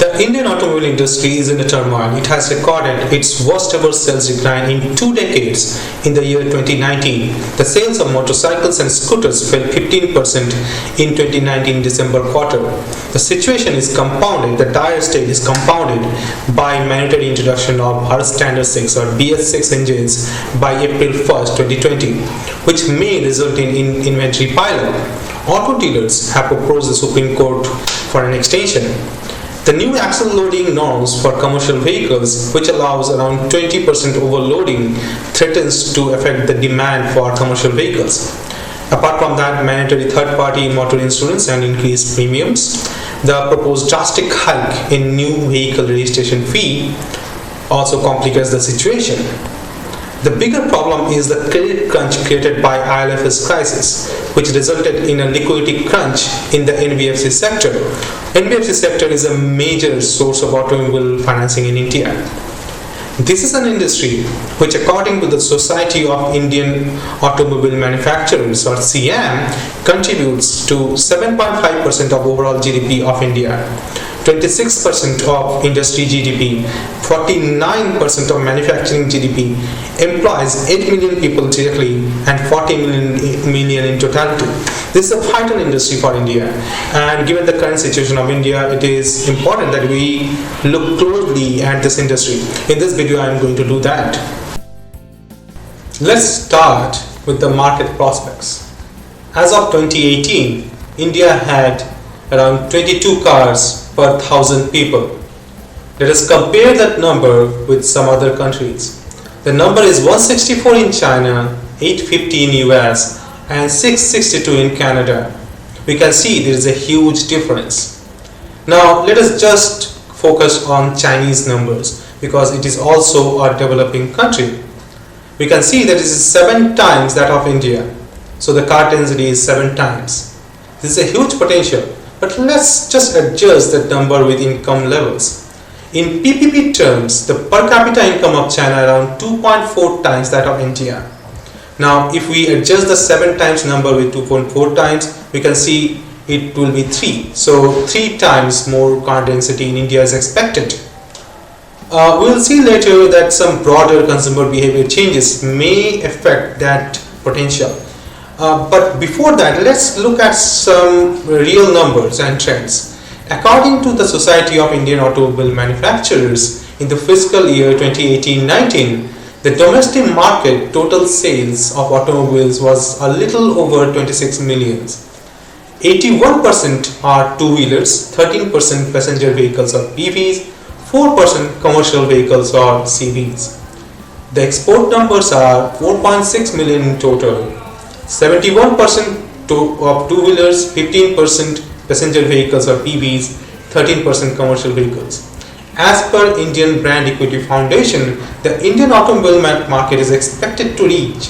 The Indian automobile industry is in a turmoil. It has recorded its worst ever sales decline in 2 decades. In the year 2019, the sales of motorcycles and scooters fell 15% in 2019 December quarter. The situation is compounded, the dire state is compounded by mandatory introduction of Bharat Standard 6 or BS6 engines by April 1st, 2020, which may result in inventory pileup. Auto dealers have approached the Supreme Court for an extension. The new axle loading norms for commercial vehicles, which allows around 20% overloading, threatens to affect the demand for commercial vehicles. Apart from that, mandatory third-party motor insurance and increased premiums, the proposed drastic hike in new vehicle registration fee also complicates the situation. The bigger problem is the credit crunch created by IL&FS crisis, which resulted in a liquidity crunch in the NBFC sector. NBFC sector is a major source of automobile financing in India. This is an industry which, according to the Society of Indian Automobile Manufacturers or SIAM, contributes to 7.5% of overall GDP of India, 26% of industry GDP, 49% of manufacturing GDP, employs 8 million people directly and 40 million in totality. This is a vital industry for India, and given the current situation of India, it is important that we look closely at this industry. In this video, I am going to do that. Let's start with the market prospects. As of 2018, India had around 22 cars per 1,000 people. Let us compare that number with some other countries. The number is 164 in China, 850 in US and 662 in Canada. We can see there is a huge difference. Now let us just focus on Chinese numbers because it is also a developing country. We can see that it is 7 times that of India. So the car density is 7 times. This is a huge potential. But let's just adjust that number with income levels. In PPP terms, the per capita income of China around 2.4 times that of India. Now, if we adjust the 7 times number with 2.4 times, we can see it will be 3. So 3 times more car density in India is expected. We will see later that some broader consumer behavior changes may affect that potential. But before that, let's look at some real numbers and trends. According to the Society of Indian Automobile Manufacturers, in the fiscal year 2018-19, the domestic market total sales of automobiles was a little over 26 million. 81% are two-wheelers, 13% passenger vehicles or PVs, 4% commercial vehicles or CVs. The export numbers are 4.6 million in total. 71% of two-wheelers, 15% passenger vehicles or PVs, 13% commercial vehicles. As per Indian Brand Equity Foundation, the Indian automobile market is expected to reach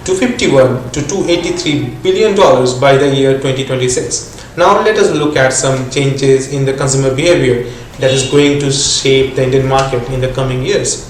$251 to $283 billion by the year 2026. Now let us look at some changes in the consumer behavior that is going to shape the Indian market in the coming years.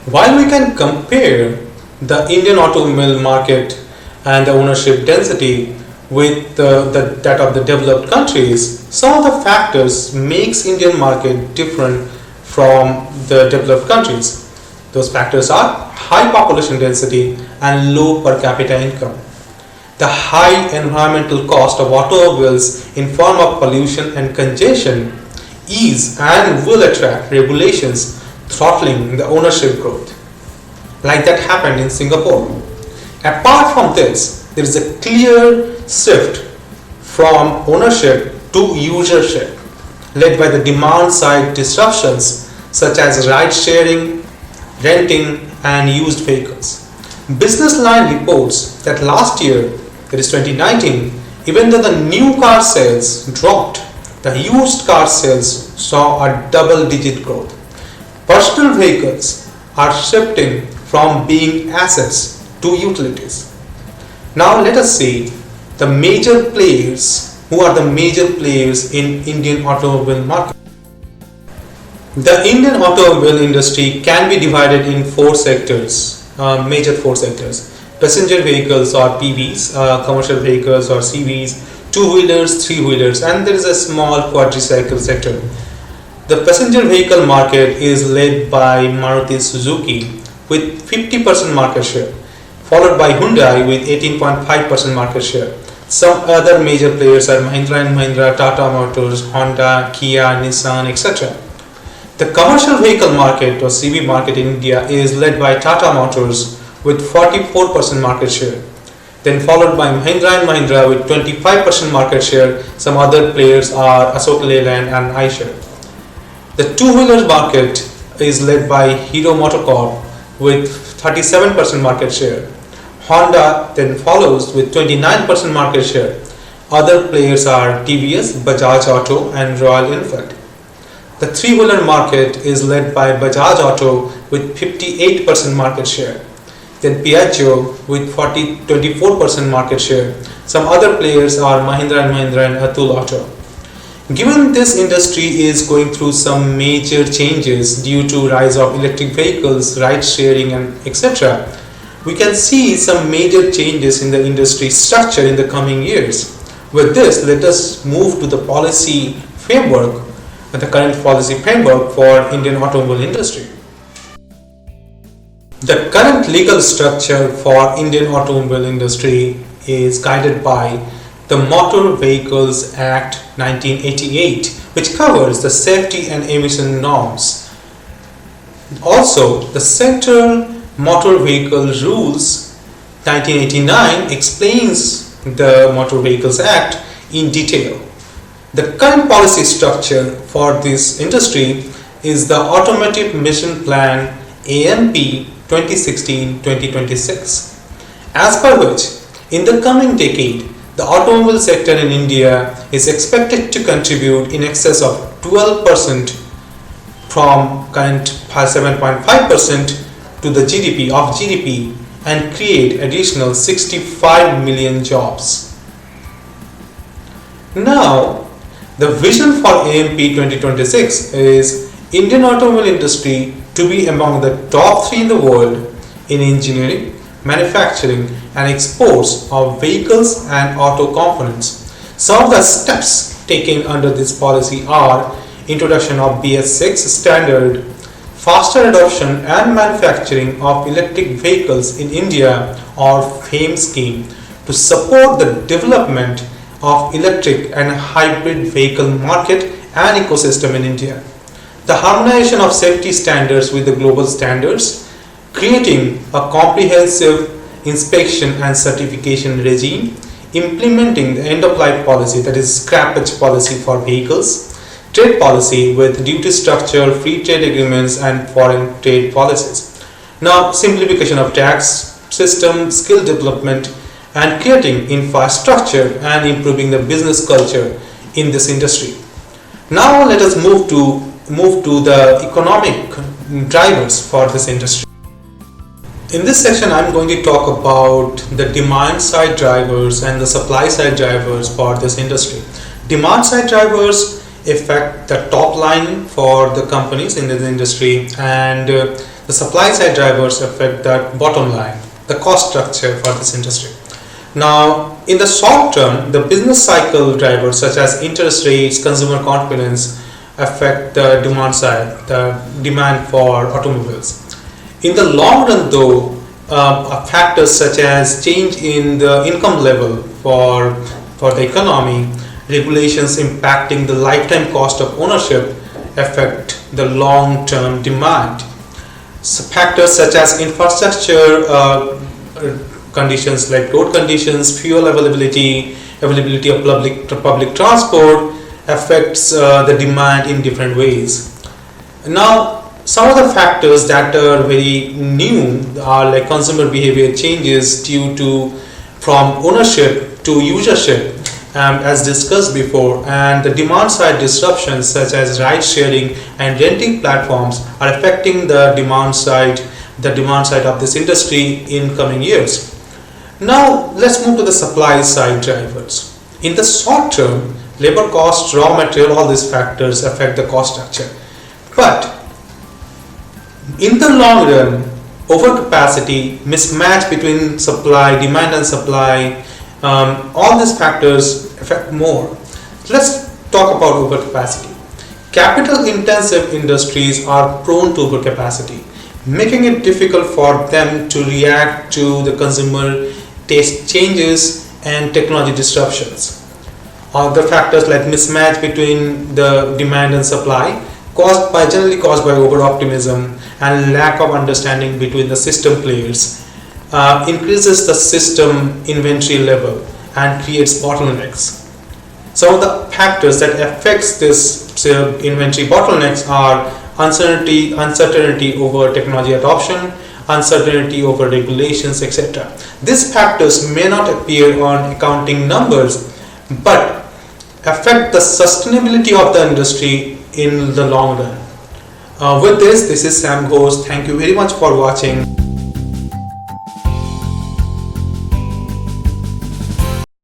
While we can compare the Indian automobile market and the ownership density with that of the developed countries, some of the factors makes Indian market different from the developed countries. Those factors are high population density and low per capita income. The high environmental cost of automobiles in form of pollution and congestion is and will attract regulations throttling the ownership growth, like that happened in Singapore. Apart from this, there is a clear shift from ownership to usership, led by the demand side disruptions such as ride sharing, renting and used vehicles. Business Line reports that last year, that is 2019, even though the new car sales dropped, the used car sales saw a double-digit growth. Personal vehicles are shifting from being assets to utilities. Now let us see the major players. Who are the major players in Indian automobile market? The Indian automobile industry can be divided in 4 sectors, major 4 sectors: passenger vehicles or PVs, commercial vehicles or CVs, two-wheelers, three-wheelers, and there is a small quadricycle sector. The passenger vehicle market is led by Maruti Suzuki with 50% market share, followed by Hyundai with 18.5% market share. Some other major players are Mahindra and Mahindra, Tata Motors, Honda, Kia, Nissan, etc. The commercial vehicle market or CV market in India is led by Tata Motors with 44% market share, then followed by Mahindra and Mahindra with 25% market share. Some other players are Ashok Leyland and Eicher. The two-wheeler market is led by Hero MotoCorp with 37% market share. Honda then follows with 29% market share. Other players are TVS, Bajaj Auto and Royal Enfield. The three-wheeler market is led by Bajaj Auto with 58% market share. Then Piaggio with 24% market share. Some other players are Mahindra and Mahindra and Atul Auto. Given this industry is going through some major changes due to rise of electric vehicles, ride sharing and etc., we can see some major changes in the industry structure in the coming years. With this, let us move to the policy framework, the current policy framework for Indian automobile industry. The current legal structure for Indian automobile industry is guided by the Motor Vehicles Act 1988, which covers the safety and emission norms. Also, the Central Motor Vehicle Rules 1989 explains the Motor Vehicles Act in detail. The current policy structure for this industry is the Automotive Mission Plan AMP 2016-2026, as per which in the coming decade the automobile sector in India is expected to contribute in excess of 12% from current 7.5% to the GDP and create additional 65 million jobs. Now, the vision for AMP 2026 is Indian automobile industry to be among the top 3 in the world in engineering, manufacturing and exports of vehicles and auto components. Some of the steps taken under this policy are introduction of BS6 standard, faster adoption and manufacturing of electric vehicles in India or FAME scheme to support the development of electric and hybrid vehicle market and ecosystem in India. The harmonization of safety standards with the global standards, creating a comprehensive inspection and certification regime, implementing the end-of-life policy, that is scrappage policy for vehicles, trade policy with duty structure, free trade agreements and foreign trade policies. Now, simplification of tax system, skill development and creating infrastructure and improving the business culture in this industry. Now let us move to the economic drivers for this industry. In this section, I'm going to talk about the demand side drivers and the supply side drivers for this industry. Demand side drivers affect the top line for the companies in this industry, and the supply side drivers affect the bottom line, the cost structure for this industry. Now, in the short term, the business cycle drivers such as interest rates, consumer confidence affect the demand side, the demand for automobiles. In the long run though, factors such as change in the income level for the economy, regulations impacting the lifetime cost of ownership affect the long term demand. So factors such as infrastructure conditions like road conditions, fuel availability of public transport affects the demand in different ways. Now, some of the factors that are very new are like consumer behavior changes due to from ownership to usership, as discussed before, and the demand side disruptions such as ride sharing and renting platforms are affecting the demand side of this industry in coming years. Now let's move to the supply side drivers. In the short term, labor cost, raw material, all these factors affect the cost structure. But in the long run, overcapacity, mismatch between supply, demand and supply, all these factors affect more. Let's talk about overcapacity. Capital intensive industries are prone to overcapacity, making it difficult for them to react to the consumer taste changes and technology disruptions. Other factors like mismatch between the demand and supply, generally caused by over optimism and lack of understanding between the system players, increases the system inventory level and creates bottlenecks. Some of the factors that affects this inventory bottlenecks are uncertainty over technology adoption, uncertainty over regulations, etc. These factors may not appear on accounting numbers, but affect the sustainability of the industry in the long run. With this is Sam Ghosh. Thank you very much for watching.